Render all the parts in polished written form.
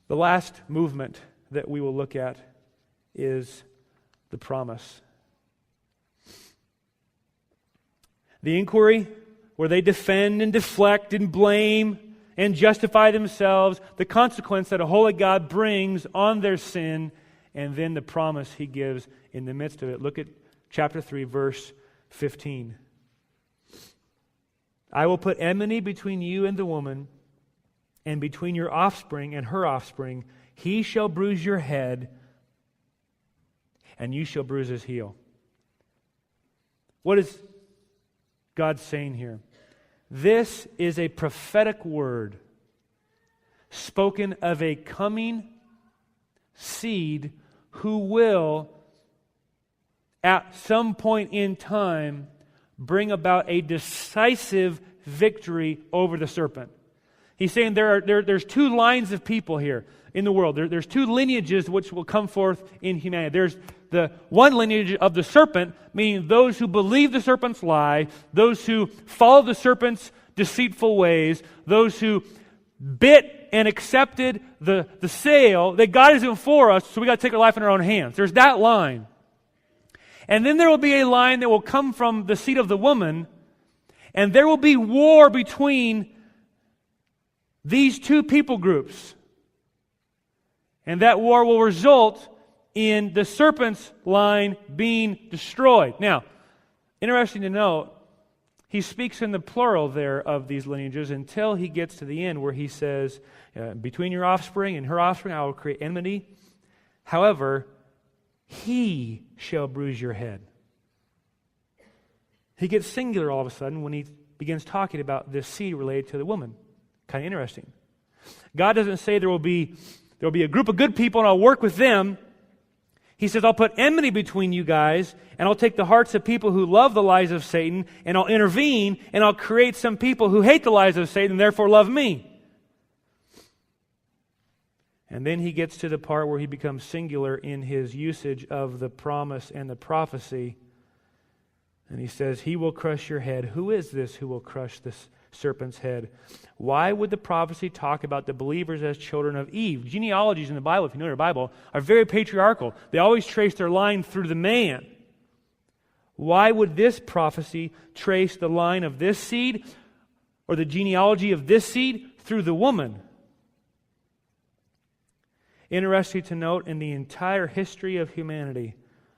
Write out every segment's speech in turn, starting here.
The last movement that we will look at is the promise. The inquiry, where they defend and deflect and blame and justify themselves, the consequence that a holy God brings on their sin, and then the promise He gives in the midst of it. Look at chapter 3, verse 15. I will put enmity between you and the woman, and between your offspring and her offspring. He shall bruise your head, and you shall bruise his heel. What is God saying here? This is a prophetic word spoken of a coming seed who will, at some point in time, bring about a decisive victory over the serpent. He's saying there's two lines of people here in the world. There's two lineages which will come forth in humanity. There's the one lineage of the serpent, meaning those who believe the serpent's lie, those who follow the serpent's deceitful ways, those who bit and accepted the sale that God isn't for us, so we got to take our life in our own hands. There's that line. And then there will be a line that will come from the seed of the woman, and there will be war between these two people groups. And that war will result in the serpent's line being destroyed. Now, interesting to note, he speaks in the plural there of these lineages until he gets to the end where he says, between your offspring and her offspring I will create enmity. However, he shall bruise your head. He gets singular all of a sudden when he begins talking about this seed related to the woman. Kind of interesting. God doesn't say there will be a group of good people and I'll work with them. He says, I'll put enmity between you guys, and I'll take the hearts of people who love the lies of Satan, and I'll intervene, and I'll create some people who hate the lies of Satan and therefore love me. And then he gets to the part where he becomes singular in his usage of the promise and the prophecy. And he says, he will crush your head. Who is this who will crush this serpent's head? Why would the prophecy talk about the believers as children of Eve? Genealogies in the Bible, if you know your Bible, are very patriarchal. They always trace their line through the man. Why would this prophecy trace the line of this seed or the genealogy of this seed through the woman? Interesting to note, in the entire history of humanity,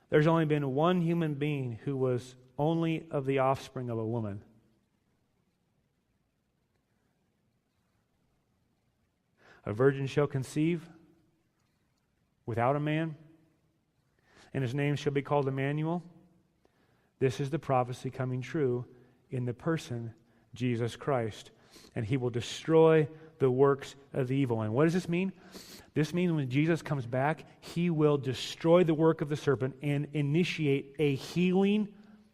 there's only been one human being who was only of the offspring of a woman. A virgin shall conceive without a man, and his name shall be called Emmanuel. This is the prophecy coming true in the person, Jesus Christ. And he will destroy the works of the evil one. What does this mean? This means when Jesus comes back, he will destroy the work of the serpent and initiate a healing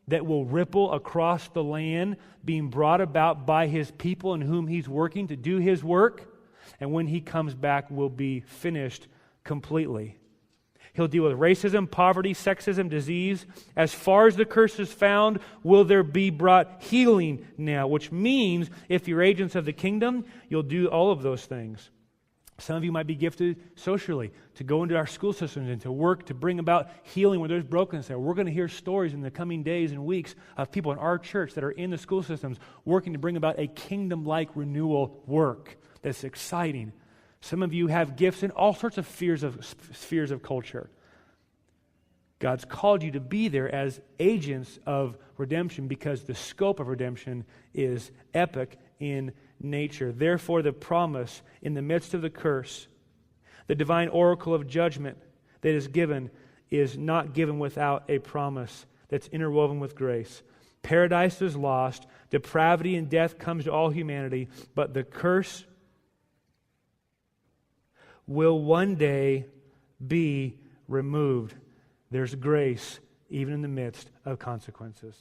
that will ripple across the land, being brought about by his people in whom he's working to do his work. And when he comes back, will be finished completely. He'll deal with racism, poverty, sexism, disease. As far as the curse is found, will there be brought healing now, which means if you're agents of the kingdom, you'll do all of those things. Some of you might be gifted socially to go into our school systems and to work to bring about healing where there's brokenness there. We're going to hear stories in the coming days and weeks of people in our church that are in the school systems working to bring about a kingdom-like renewal work. That's exciting. Some of you have gifts in all sorts of spheres of culture. God's called you to be there as agents of redemption because the scope of redemption is epic in nature. Therefore, the promise in the midst of the curse, the divine oracle of judgment that is given, is not given without a promise that's interwoven with grace. Paradise is lost, depravity and death comes to all humanity, but the curse will one day be removed. There's grace even in the midst of consequences.